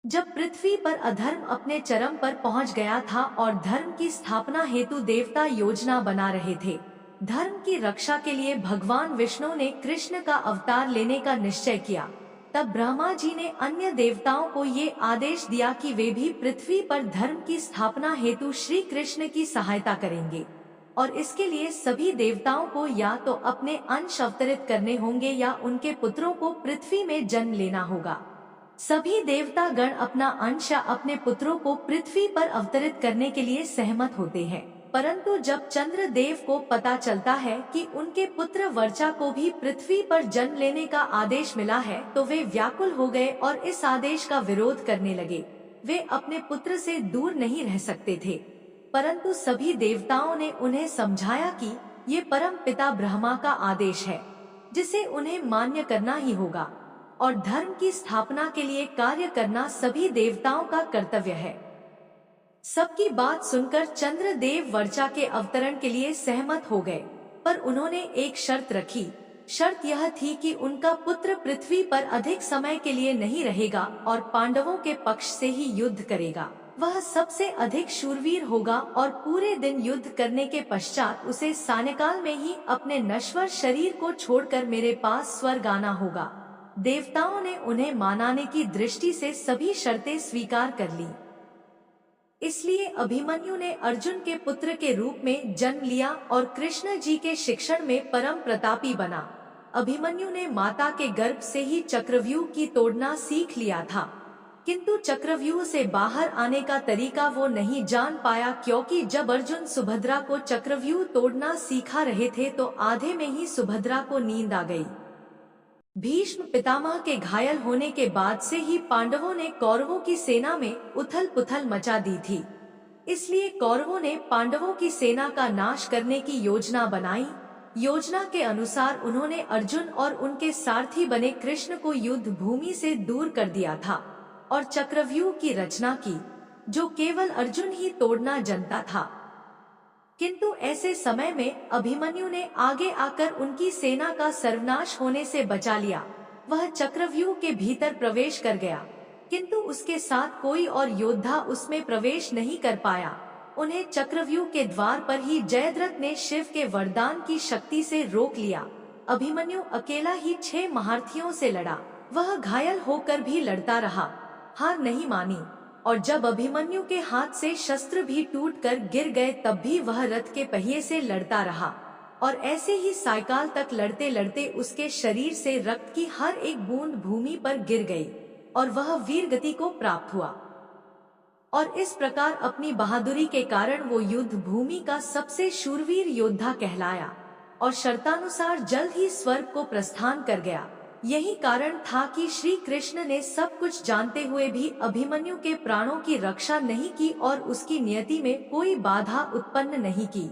जब पृथ्वी पर अधर्म अपने चरम पर पहुंच गया था और धर्म की स्थापना हेतु देवता योजना बना रहे थे, धर्म की रक्षा के लिए भगवान विष्णु ने कृष्ण का अवतार लेने का निश्चय किया। तब ब्रह्मा जी ने अन्य देवताओं को ये आदेश दिया कि वे भी पृथ्वी पर धर्म की स्थापना हेतु श्री कृष्ण की सहायता करेंगे, और इसके लिए सभी देवताओं को या तो अपने अंश अवतरित करने होंगे या उनके पुत्रों को पृथ्वी में जन्म लेना होगा। सभी देवता गण अपना अंश या अपने पुत्रों को पृथ्वी पर अवतरित करने के लिए सहमत होते हैं, परंतु जब चंद्रदेव को पता चलता है कि उनके पुत्र वर्चा को भी पृथ्वी पर जन्म लेने का आदेश मिला है, तो वे व्याकुल हो गए और इस आदेश का विरोध करने लगे। वे अपने पुत्र से दूर नहीं रह सकते थे, परंतु सभी देवताओं ने उन्हें समझाया कि ये परम पिता ब्रह्मा का आदेश है, जिसे उन्हें मान्य करना ही होगा, और धर्म की स्थापना के लिए कार्य करना सभी देवताओं का कर्तव्य है। सबकी बात सुनकर चंद्रदेव वर्चा के अवतरण के लिए सहमत हो गए, पर उन्होंने एक शर्त रखी। शर्त यह थी कि उनका पुत्र पृथ्वी पर अधिक समय के लिए नहीं रहेगा और पांडवों के पक्ष से ही युद्ध करेगा। वह सबसे अधिक शूरवीर होगा और पूरे दिन युद्ध करने के पश्चात उसे सायंकाल में ही अपने नश्वर शरीर को छोड़कर मेरे पास स्वर्ग आना होगा। देवताओं ने उन्हें मनाने की दृष्टि से सभी शर्तें स्वीकार कर ली। इसलिए अभिमन्यु ने अर्जुन के पुत्र के रूप में जन्म लिया और कृष्ण जी के शिक्षण में परम प्रतापी बना। अभिमन्यु ने माता के गर्भ से ही चक्रव्यूह की तोड़ना सीख लिया था, किंतु चक्रव्यूह से बाहर आने का तरीका वो नहीं जान पाया, क्योंकि जब अर्जुन सुभद्रा को चक्रव्यूह तोड़ना सिखा रहे थे तो आधे में ही सुभद्रा को नींद आ गई। भीष्म पितामह के घायल होने के बाद से ही पांडवों ने कौरवों की सेना में उथल पुथल मचा दी थी। इसलिए कौरवों ने पांडवों की सेना का नाश करने की योजना बनाई। योजना के अनुसार उन्होंने अर्जुन और उनके सारथी बने कृष्ण को युद्ध भूमि से दूर कर दिया था और चक्रव्यूह की रचना की, जो केवल अर्जुन ही तोड़ना जानता था। किंतु ऐसे समय में अभिमन्यु ने आगे आकर उनकी सेना का सर्वनाश होने से बचा लिया। वह चक्रव्यूह के भीतर प्रवेश कर गया, किंतु उसके साथ कोई और योद्धा उसमें प्रवेश नहीं कर पाया। उन्हें चक्रव्यूह के द्वार पर ही जयद्रथ ने शिव के वरदान की शक्ति से रोक लिया। अभिमन्यु अकेला ही 6 महारथियों से लड़ा। वह घायल होकर भी लड़ता रहा, हार नहीं मानी, और जब अभिमन्यु के हाथ से शस्त्र भी टूटकर गिर गए तब भी वह रथ के पहिए से लड़ता रहा, और ऐसे ही सायकाल तक लड़ते लड़ते उसके शरीर से रक्त की हर एक बूंद भूमि पर गिर गई और वह वीर गति को प्राप्त हुआ। और इस प्रकार अपनी बहादुरी के कारण वो युद्ध भूमि का सबसे शूरवीर योद्धा कहलाया और शर्तानुसार जल्द ही स्वर्ग को प्रस्थान कर गया। यही कारण था कि श्री कृष्ण ने सब कुछ जानते हुए भी अभिमन्यु के प्राणों की रक्षा नहीं की और उसकी नियति में कोई बाधा उत्पन्न नहीं की।